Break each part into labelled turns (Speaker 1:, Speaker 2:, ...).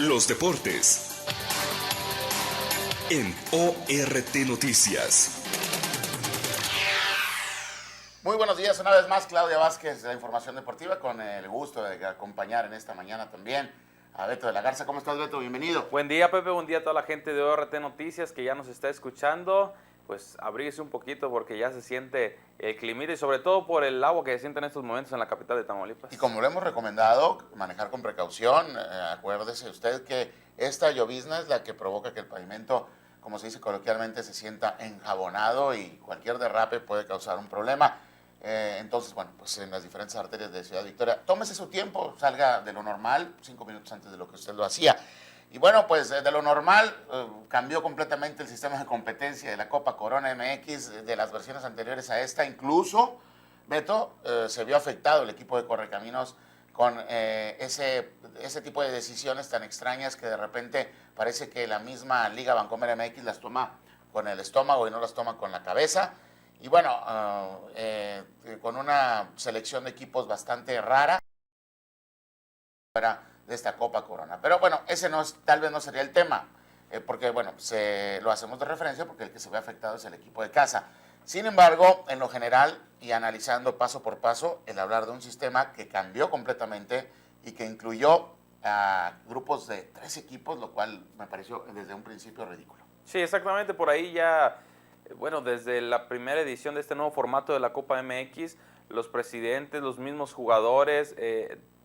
Speaker 1: Los deportes en ORT Noticias.
Speaker 2: Muy buenos días, una vez más Claudia Vázquez de la Información Deportiva, con el gusto de acompañar en esta mañana también a Beto de la Garza. ¿Cómo estás, Beto? Bienvenido.
Speaker 3: Buen día, Pepe, buen día a toda la gente de ORT Noticias que ya nos está escuchando. Pues abríguese un poquito porque ya se siente el climita y sobre todo por el agua que se siente en estos momentos en la capital de Tamaulipas.
Speaker 2: Y como lo hemos recomendado, manejar con precaución. Acuérdese usted que esta llovizna es la que provoca que el pavimento, como se dice coloquialmente, se sienta enjabonado y cualquier derrape puede causar un problema. Entonces, bueno, pues en las diferentes arterias de Ciudad Victoria, tómese su tiempo, salga de lo normal, 5 minutos antes de lo que usted lo hacía. Y bueno, pues de lo normal cambió completamente el sistema de competencia de la Copa Corona MX de las versiones anteriores a esta. Incluso, Beto, se vio afectado el equipo de Correcaminos con ese tipo de decisiones tan extrañas que de repente parece que la misma Liga Bancomer MX las toma con el estómago y no las toma con la cabeza. Y bueno, con una selección de equipos bastante rara de esta Copa Corona. Pero bueno, ese tal vez no sería el tema, porque bueno, lo hacemos de referencia porque el que se ve afectado es el equipo de casa. Sin embargo, en lo general y analizando paso por paso, el hablar de un sistema que cambió completamente y que incluyó a grupos de 3 equipos, lo cual me pareció desde un principio ridículo.
Speaker 3: Sí, exactamente, por ahí ya, bueno, desde la primera edición de este nuevo formato de la Copa MX, los presidentes, los mismos jugadores,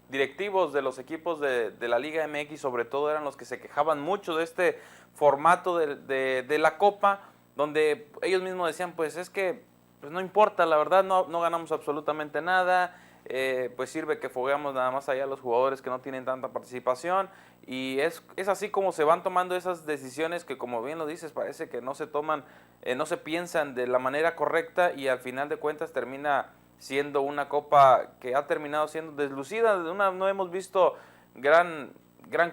Speaker 3: directivos de los equipos de la Liga MX sobre todo eran los que se quejaban mucho de este formato de la Copa, donde ellos mismos decían, pues es que pues no importa, la verdad no ganamos absolutamente nada, pues sirve que fogueamos nada más allá a los jugadores que no tienen tanta participación, y es así como se van tomando esas decisiones que, como bien lo dices, parece que no se toman, no se piensan de la manera correcta y al final de cuentas termina siendo una copa que ha terminado siendo deslucida. No hemos visto gran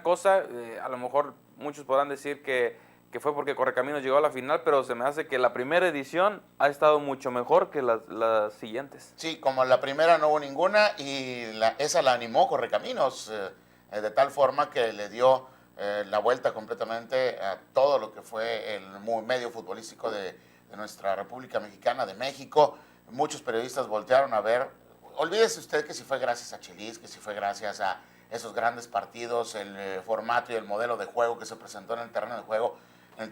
Speaker 3: cosa. A lo mejor muchos podrán decir que fue porque Correcaminos llegó a la final, pero se me hace que la primera edición ha estado mucho mejor que las siguientes.
Speaker 2: Sí, como la primera no hubo ninguna y esa la animó Correcaminos de tal forma que le dio la vuelta completamente a todo lo que fue el medio futbolístico de nuestra República Mexicana, de México. Muchos periodistas voltearon a ver, olvídese usted que si fue gracias a Chelis, que si fue gracias a esos grandes partidos, el formato y el modelo de juego que se presentó en el terreno de juego, en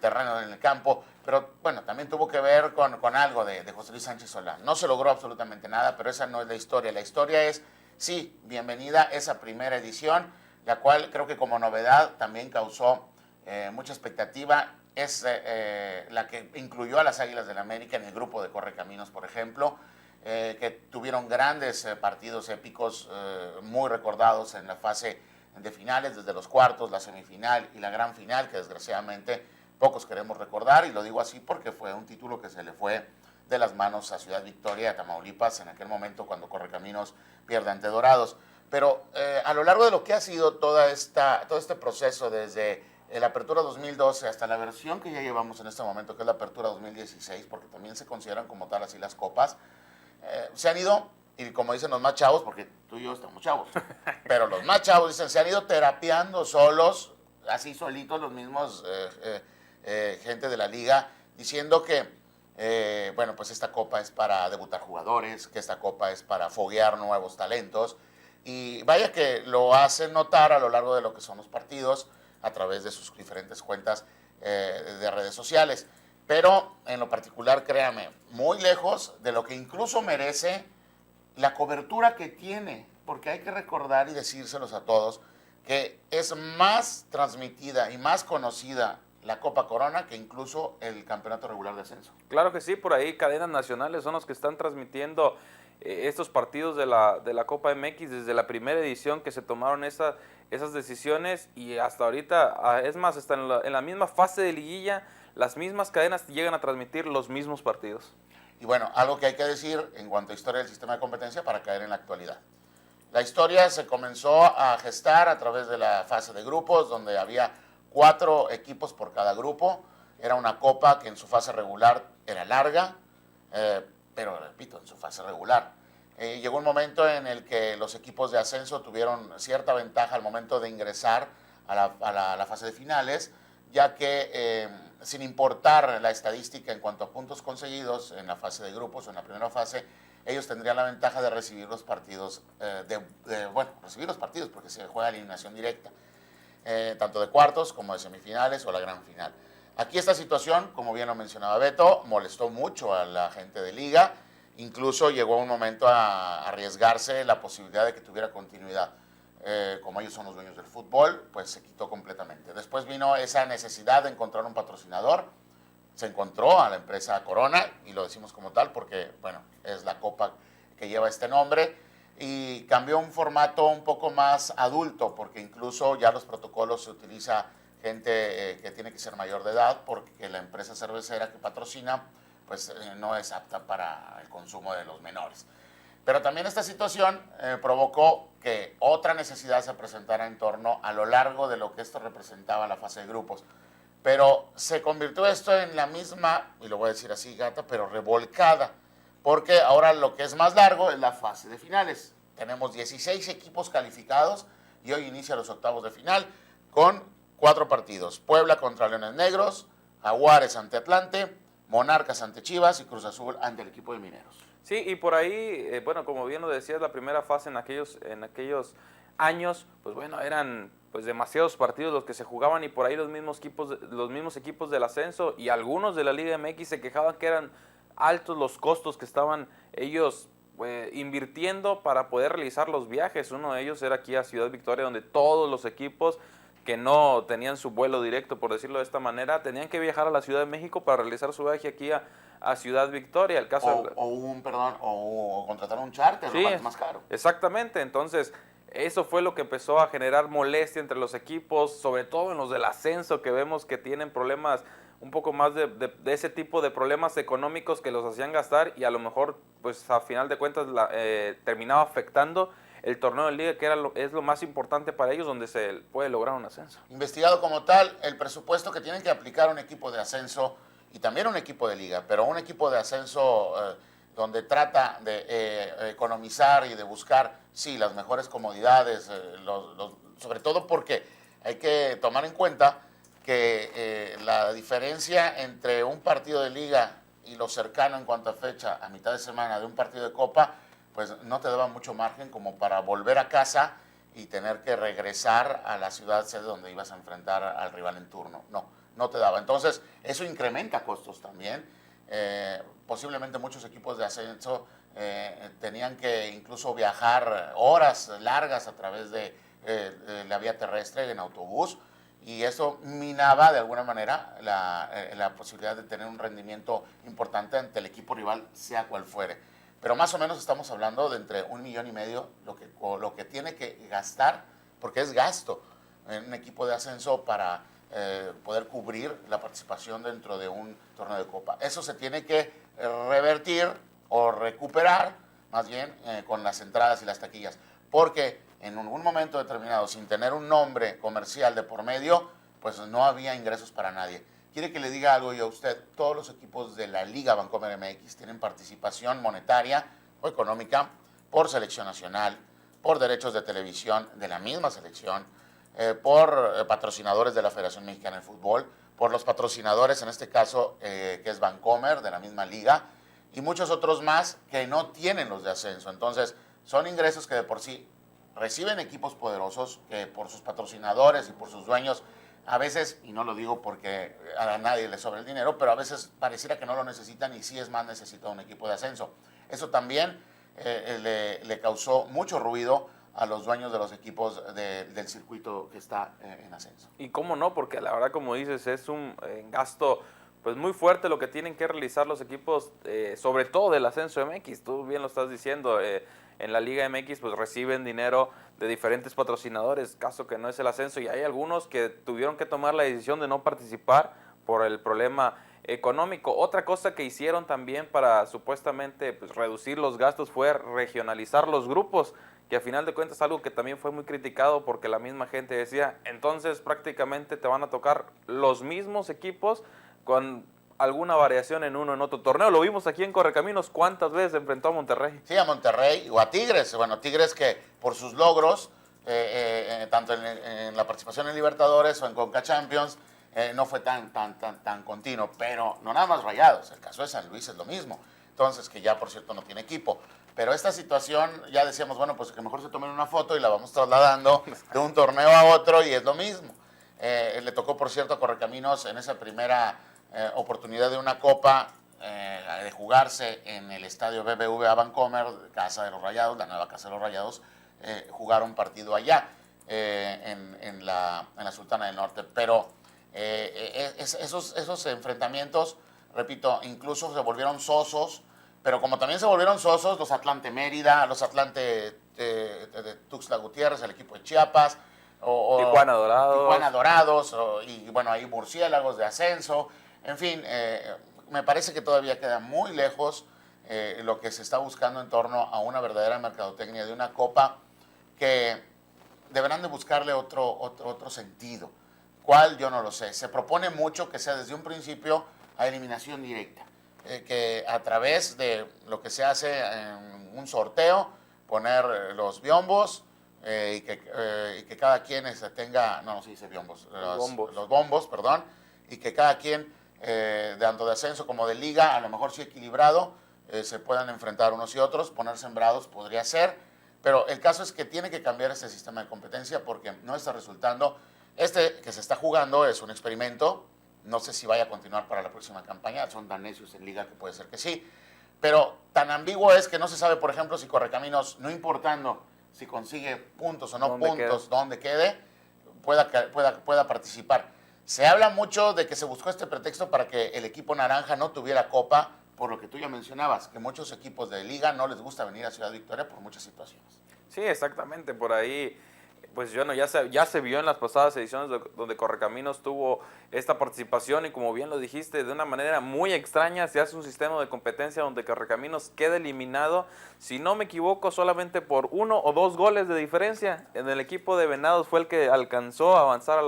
Speaker 2: el campo, pero bueno, también tuvo que ver con algo de José Luis Sánchez Solán. No se logró absolutamente nada, pero esa no es la historia. La historia es, sí, bienvenida esa primera edición, la cual creo que como novedad también causó mucha expectativa. Es la que incluyó a las Águilas del América en el grupo de Correcaminos, por ejemplo, que tuvieron grandes partidos épicos, muy recordados en la fase de finales, desde los cuartos, la semifinal y la gran final, que desgraciadamente pocos queremos recordar, y lo digo así porque fue un título que se le fue de las manos a Ciudad Victoria, a Tamaulipas, en aquel momento cuando Correcaminos pierde ante Dorados. Pero a lo largo de lo que ha sido todo este proceso desde la Apertura 2012 hasta la versión que ya llevamos en este momento, que es la Apertura 2016, porque también se consideran como tal así las copas, se han ido, y como dicen los más chavos, porque tú y yo estamos chavos, pero los más chavos dicen, se han ido terapiando solos, así solitos los mismos gente de la liga, diciendo que, bueno, pues esta copa es para debutar jugadores, que esta copa es para foguear nuevos talentos, y vaya que lo hacen notar a lo largo de lo que son los partidos, a través de sus diferentes cuentas de redes sociales. Pero en lo particular, créame, muy lejos de lo que incluso merece la cobertura que tiene, porque hay que recordar y decírselos a todos que es más transmitida y más conocida la Copa Corona que incluso el campeonato regular de ascenso.
Speaker 3: Claro que sí, por ahí cadenas nacionales son los que están transmitiendo estos partidos de la Copa MX desde la primera edición que se tomaron esas decisiones, y hasta ahorita, es más, hasta en la misma fase de liguilla, las mismas cadenas llegan a transmitir los mismos partidos.
Speaker 2: Y bueno, algo que hay que decir en cuanto a historia del sistema de competencia para caer en la actualidad. La historia se comenzó a gestar a través de la fase de grupos, donde había 4 equipos por cada grupo. Era una copa que en su fase regular era larga, pero repito, en su fase regular. Llegó un momento en el que los equipos de ascenso tuvieron cierta ventaja al momento de ingresar a la fase de finales, ya que sin importar la estadística en cuanto a puntos conseguidos en la fase de grupos o en la primera fase, ellos tendrían la ventaja de recibir los partidos, recibir los partidos porque se juega eliminación directa, tanto de cuartos como de semifinales o la gran final. Aquí esta situación, como bien lo mencionaba Beto, molestó mucho a la gente de liga, incluso llegó un momento a arriesgarse la posibilidad de que tuviera continuidad. Como ellos son los dueños del fútbol, pues se quitó completamente. Después vino esa necesidad de encontrar un patrocinador, se encontró a la empresa Corona, y lo decimos como tal porque, bueno, es la copa que lleva este nombre, y cambió un formato un poco más adulto, porque incluso ya los protocolos se utiliza gente que tiene que ser mayor de edad, porque la empresa cervecera que patrocina, pues no es apta para el consumo de los menores. Pero también esta situación provocó que otra necesidad se presentara en torno a lo largo de lo que esto representaba la fase de grupos. Pero se convirtió esto en la misma, y lo voy a decir así, gata, pero revolcada, porque ahora lo que es más largo es la fase de finales. Tenemos 16 equipos calificados y hoy inicia los octavos de final con 4 partidos. Puebla contra Leones Negros, Jaguares ante Atlante, Monarcas ante Chivas y Cruz Azul ante el equipo de Mineros.
Speaker 3: Sí, y por ahí, bueno, como bien lo decías, la primera fase en aquellos años, pues bueno, eran pues demasiados partidos los que se jugaban, y por ahí los mismos equipos del ascenso y algunos de la Liga MX se quejaban que eran altos los costos que estaban ellos invirtiendo para poder realizar los viajes. Uno de ellos era aquí a Ciudad Victoria, donde todos los equipos que no tenían su vuelo directo, por decirlo de esta manera, tenían que viajar a la Ciudad de México para realizar su viaje aquí a Ciudad Victoria. El caso
Speaker 2: o contratar un charter,
Speaker 3: sí,
Speaker 2: lo más caro.
Speaker 3: Exactamente, entonces eso fue lo que empezó a generar molestia entre los equipos, sobre todo en los del ascenso, que vemos que tienen problemas, un poco más de ese tipo de problemas económicos que los hacían gastar, y a lo mejor, pues a final de cuentas, terminaba afectando el torneo de liga, que es lo más importante para ellos, donde se puede lograr un ascenso.
Speaker 2: Investigado como tal, el presupuesto que tienen que aplicar un equipo de ascenso y también un equipo de liga, pero un equipo de ascenso donde trata de economizar y de buscar, sí, las mejores comodidades, sobre todo porque hay que tomar en cuenta que la diferencia entre un partido de liga y lo cercano en cuanto a fecha, a mitad de semana, de un partido de copa, pues no te daba mucho margen como para volver a casa y tener que regresar a la ciudad sede donde ibas a enfrentar al rival en turno. No te daba. Entonces, eso incrementa costos también. Posiblemente muchos equipos de ascenso tenían que incluso viajar horas largas a través de la vía terrestre en autobús, y eso minaba de alguna manera la posibilidad de tener un rendimiento importante ante el equipo rival, sea cual fuere. Pero más o menos estamos hablando de entre 1,5 millones lo que tiene que gastar, porque es gasto en un equipo de ascenso para poder cubrir la participación dentro de un torneo de copa. Eso se tiene que revertir o recuperar, más bien, con las entradas y las taquillas, porque en un momento determinado, sin tener un nombre comercial de por medio, pues no había ingresos para nadie. Quiere que le diga algo yo a usted, todos los equipos de la Liga Bancomer MX tienen participación monetaria o económica por selección nacional, por derechos de televisión de la misma selección, por patrocinadores de la Federación Mexicana de Fútbol, por los patrocinadores, en este caso, que es Bancomer, de la misma liga, y muchos otros más que no tienen los de ascenso. Entonces, son ingresos que de por sí reciben equipos poderosos, que por sus patrocinadores y por sus dueños, a veces, y no lo digo porque a nadie le sobra el dinero, pero a veces pareciera que no lo necesitan, y sí es más necesitado un equipo de ascenso. Eso también le causó mucho ruido a los dueños de los equipos del circuito que está en ascenso.
Speaker 3: Y cómo no, porque la verdad, como dices, es un gasto pues muy fuerte lo que tienen que realizar los equipos, sobre todo del ascenso MX. Tú bien lo estás diciendo, en la Liga MX pues reciben dinero de diferentes patrocinadores, caso que no es el ascenso, y hay algunos que tuvieron que tomar la decisión de no participar por el problema económico. Otra cosa que hicieron también para supuestamente pues reducir los gastos fue regionalizar los grupos, que a final de cuentas es algo que también fue muy criticado, porque la misma gente decía, entonces prácticamente te van a tocar los mismos equipos con alguna variación en uno en otro torneo. Lo vimos aquí en Correcaminos, ¿cuántas veces enfrentó a Monterrey?
Speaker 2: Sí, a Monterrey o a Tigres. Bueno, Tigres que por sus logros tanto en la participación en Libertadores o en Conca Champions, no fue tan continuo, pero no nada más Rayados, el caso de San Luis es lo mismo, entonces que ya por cierto no tiene equipo, pero esta situación ya decíamos, bueno, pues que mejor se tomen una foto y la vamos trasladando de un torneo a otro y es lo mismo. Le tocó por cierto a Correcaminos en esa primera oportunidad de una copa de jugarse en el estadio BBVA Bancomer, Casa de los Rayados, la nueva Casa de los Rayados, jugar un partido allá en la Sultana del Norte, pero esos enfrentamientos, repito, incluso se volvieron sosos, pero como también se volvieron sosos los Atlante Mérida, los Atlante de Tuxtla Gutiérrez, el equipo de Chiapas,
Speaker 3: Tijuana
Speaker 2: Dorados, y bueno, ahí Murciélagos de ascenso, en fin, me parece que todavía queda muy lejos lo que se está buscando en torno a una verdadera mercadotecnia de una copa que deberán de buscarle otro sentido. ¿Cuál? Yo no lo sé. Se propone mucho que sea desde un principio a eliminación directa, que a través de lo que se hace en un sorteo, poner los biombos y que cada quien tenga, no se dice biombos, los bombos, perdón, y que cada quien, tanto de ascenso como de liga, a lo mejor sí equilibrado, se puedan enfrentar unos y otros, poner sembrados podría ser, pero el caso es que tiene que cambiar este sistema de competencia porque no está resultando. Este que se está jugando es un experimento, no sé si vaya a continuar para la próxima campaña, son tan necios en liga que puede ser que sí, pero tan ambiguo es que no se sabe, por ejemplo, si Correcaminos, no importando si consigue puntos o no puntos, donde quede, pueda participar. Se habla mucho de que se buscó este pretexto para que el equipo naranja no tuviera copa, por lo que tú ya mencionabas, que muchos equipos de liga no les gusta venir a Ciudad Victoria por muchas situaciones.
Speaker 3: Sí, exactamente, por ahí, pues bueno, ya se vio en las pasadas ediciones donde Correcaminos tuvo esta participación y como bien lo dijiste, de una manera muy extraña se hace un sistema de competencia donde Correcaminos queda eliminado, si no me equivoco, solamente por 1 o 2 goles de diferencia. En el equipo de Venados fue el que alcanzó a avanzar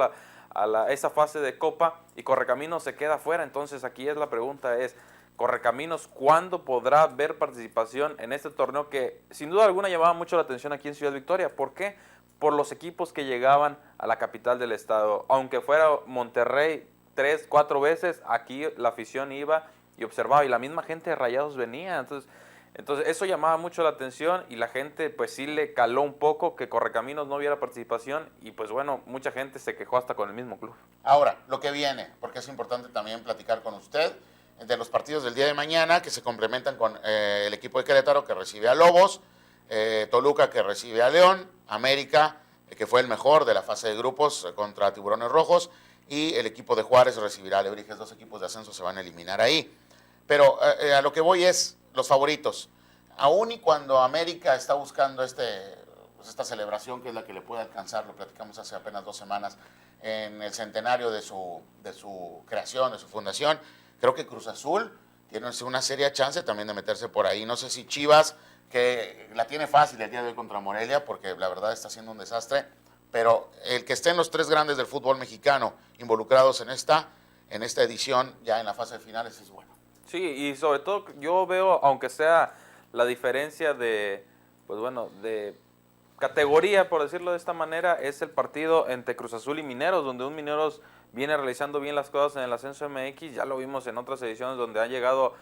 Speaker 3: a esa fase de Copa y Correcaminos se queda fuera. Entonces aquí la pregunta es, Correcaminos, ¿cuándo podrá ver participación en este torneo que sin duda alguna llamaba mucho la atención aquí en Ciudad Victoria? ¿Por qué? Por los equipos que llegaban a la capital del estado. Aunque fuera Monterrey 3, 4 veces, aquí la afición iba y observaba y la misma gente de Rayados venía. Entonces eso llamaba mucho la atención y la gente pues sí le caló un poco que Correcaminos no hubiera participación y pues bueno, mucha gente se quejó hasta con el mismo club.
Speaker 2: Ahora, lo que viene, porque es importante también platicar con usted de los partidos del día de mañana que se complementan con el equipo de Querétaro que recibe a Lobos, Toluca que recibe a León, América que fue el mejor de la fase de grupos contra Tiburones Rojos y el equipo de Juárez recibirá a Alebrijes. 2 equipos de ascenso se van a eliminar ahí. Pero a lo que voy es los favoritos. Aún y cuando América está buscando esta celebración que es la que le puede alcanzar, lo platicamos hace apenas 2 semanas, en el centenario de su creación, de su fundación, creo que Cruz Azul tiene una seria chance también de meterse por ahí. No sé si Chivas, que la tiene fácil el día de hoy contra Morelia, porque la verdad está siendo un desastre, pero el que estén los 3 grandes del fútbol mexicano involucrados en esta edición, ya en la fase de finales, es bueno.
Speaker 3: Sí, y sobre todo yo veo, aunque sea la diferencia de, pues bueno, de categoría, por decirlo de esta manera, es el partido entre Cruz Azul y Mineros, donde un Mineros viene realizando bien las cosas en el ascenso MX, ya lo vimos en otras ediciones donde han llegado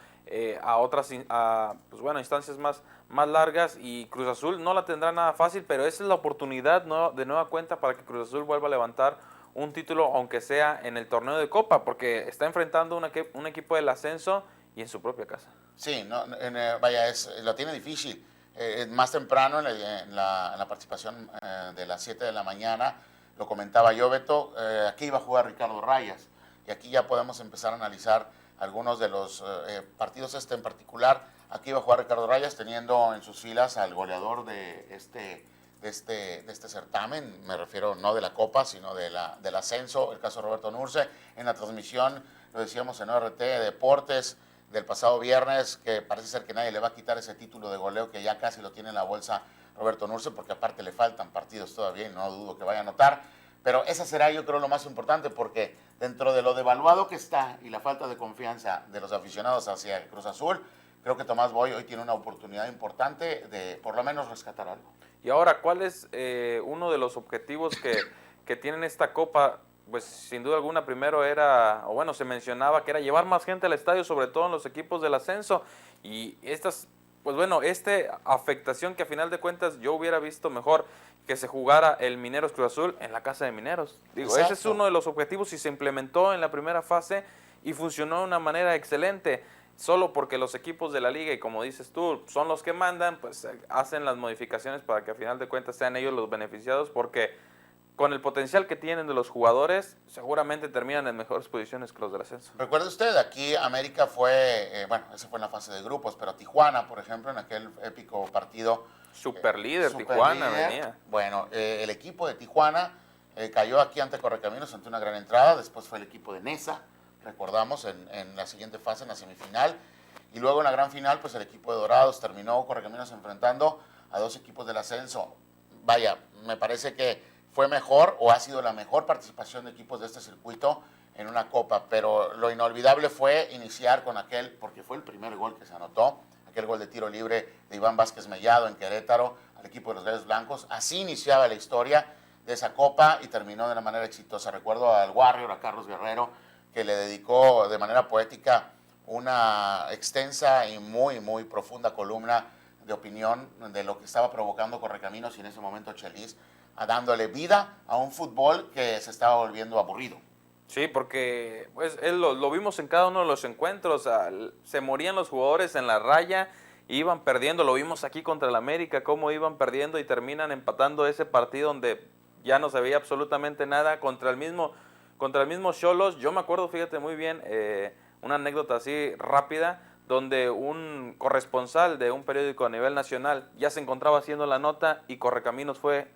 Speaker 3: a otras pues bueno, instancias más largas y Cruz Azul no la tendrá nada fácil, pero esa es la oportunidad de nueva cuenta para que Cruz Azul vuelva a levantar un título, aunque sea en el torneo de Copa, porque está enfrentando un equipo del ascenso y en su propia casa.
Speaker 2: Sí, no, vaya, lo tiene difícil. Más temprano en la participación de las 7 de la mañana, lo comentaba yo, Beto, aquí iba a jugar Ricardo Rayas, y aquí ya podemos empezar a analizar algunos de los partidos en particular. Aquí iba a jugar Ricardo Rayas teniendo en sus filas al goleador de este certamen, me refiero no de la Copa, sino del ascenso, el caso de Roberto Nurce. En la transmisión, lo decíamos en ORT Deportes, del pasado viernes, que parece ser que nadie le va a quitar ese título de goleo que ya casi lo tiene en la bolsa Roberto Nurce, porque aparte le faltan partidos todavía y no dudo que vaya a anotar. Pero esa será, yo creo, lo más importante, porque dentro de lo devaluado que está y la falta de confianza de los aficionados hacia el Cruz Azul, creo que Tomás Boy hoy tiene una oportunidad importante de por lo menos rescatar algo.
Speaker 3: Y ahora, ¿cuál es uno de los objetivos que tienen esta Copa? Pues sin duda alguna primero era, o bueno, se mencionaba que era llevar más gente al estadio, sobre todo en los equipos del ascenso. Y estas, pues bueno, afectación que a final de cuentas yo hubiera visto mejor que se jugara el Mineros Cruz Azul en la casa de Mineros. Digo, ese es uno de los objetivos y se implementó en la primera fase y funcionó de una manera excelente. Solo porque los equipos de la liga, y como dices tú, son los que mandan, pues hacen las modificaciones para que a final de cuentas sean ellos los beneficiados, porque con el potencial que tienen de los jugadores, seguramente terminan en mejores posiciones que los del ascenso.
Speaker 2: Recuerde usted, aquí América fue, bueno, ese fue en la fase de grupos, pero Tijuana, por ejemplo, en aquel épico partido.
Speaker 3: Super líder, Tijuana venía.
Speaker 2: Bueno, el equipo de Tijuana cayó aquí ante Correcaminos ante una gran entrada, después fue el equipo de Nesa, recordamos, en la siguiente fase, en la semifinal, y luego en la gran final, pues el equipo de Dorados terminó Correcaminos enfrentando a dos equipos del ascenso. Vaya, me parece que fue mejor o ha sido la mejor participación de equipos de este circuito en una copa, pero lo inolvidable fue iniciar con aquel, porque fue el primer gol que se anotó, aquel gol de tiro libre de Iván Vázquez Mellado en Querétaro al equipo de los Gallos Blancos. Así iniciaba la historia de esa copa y terminó de una manera exitosa. Recuerdo al Warrior, a Carlos Guerrero, que le dedicó de manera poética una extensa y muy profunda columna de opinión de lo que estaba provocando Correcaminos y en ese momento Chelis, dándole vida a un fútbol que se estaba volviendo aburrido.
Speaker 3: Sí, porque pues lo vimos en cada uno de los encuentros, se morían los jugadores en la raya, iban perdiendo, lo vimos aquí contra el América, cómo iban perdiendo y terminan empatando ese partido donde ya no se veía absolutamente nada contra el mismo Xolos. Yo me acuerdo, fíjate muy bien, una anécdota así rápida, donde un corresponsal de un periódico a nivel nacional ya se encontraba haciendo la nota y Correcaminos fue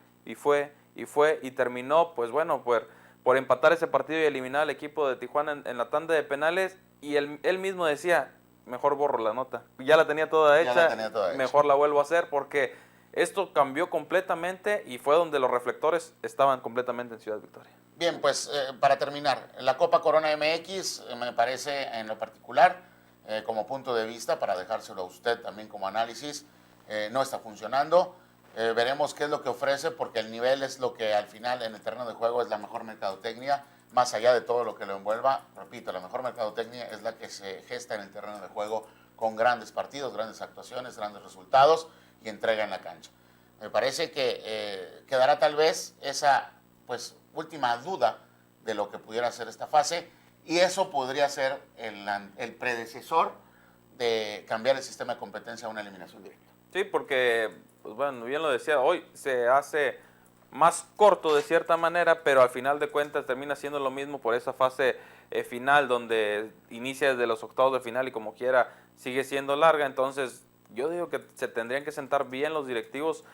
Speaker 3: y terminó, pues bueno, por empatar ese partido y eliminar al equipo de Tijuana en la tanda de penales, y él mismo decía, mejor borro la nota, ya la tenía toda hecha, mejor la vuelvo a hacer, porque esto cambió completamente y fue donde los reflectores estaban completamente en Ciudad Victoria.
Speaker 2: Bien, pues para terminar, la Copa Corona MX me parece en lo particular, como punto de vista, para dejárselo a usted también como análisis, no está funcionando. Veremos qué es lo que ofrece, porque el nivel es lo que al final en el terreno de juego es la mejor mercadotecnia, más allá de todo lo que lo envuelva. Repito, la mejor mercadotecnia es la que se gesta en el terreno de juego con grandes partidos, grandes actuaciones, grandes resultados y entrega en la cancha. Me parece que quedará tal vez esa pues última duda de lo que pudiera ser esta fase, y eso podría ser el predecesor de cambiar el sistema de competencia a una eliminación directa.
Speaker 3: Sí, porque, pues bueno, bien lo decía, hoy se hace más corto de cierta manera, pero al final de cuentas termina siendo lo mismo por esa fase final donde inicia desde los octavos de final y como quiera sigue siendo larga. Entonces yo digo que se tendrían que sentar bien los directivos,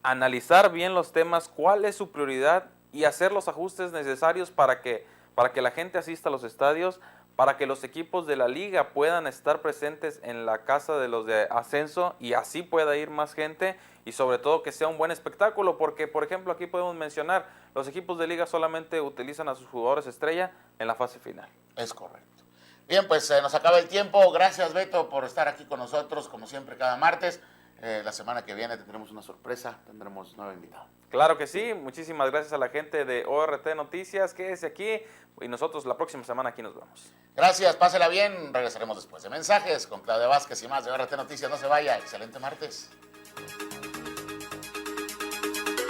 Speaker 3: analizar bien los temas, cuál es su prioridad y hacer los ajustes necesarios para que la gente asista a los estadios, para que los equipos de la liga puedan estar presentes en la casa de los de ascenso y así pueda ir más gente, y sobre todo que sea un buen espectáculo, porque por ejemplo aquí podemos mencionar, los equipos de liga solamente utilizan a sus jugadores estrella en la fase final.
Speaker 2: Es correcto. Bien, pues nos acaba el tiempo. Gracias, Beto, por estar aquí con nosotros, como siempre, cada martes. La semana que viene tendremos una sorpresa, tendremos nuevo invitado.
Speaker 3: Claro que sí, muchísimas gracias a la gente de ORT Noticias, quédese aquí y nosotros la próxima semana aquí nos vemos.
Speaker 2: Gracias, pásela bien, regresaremos después de mensajes con Claudia Vázquez y más de ORT Noticias. No se vaya, excelente martes.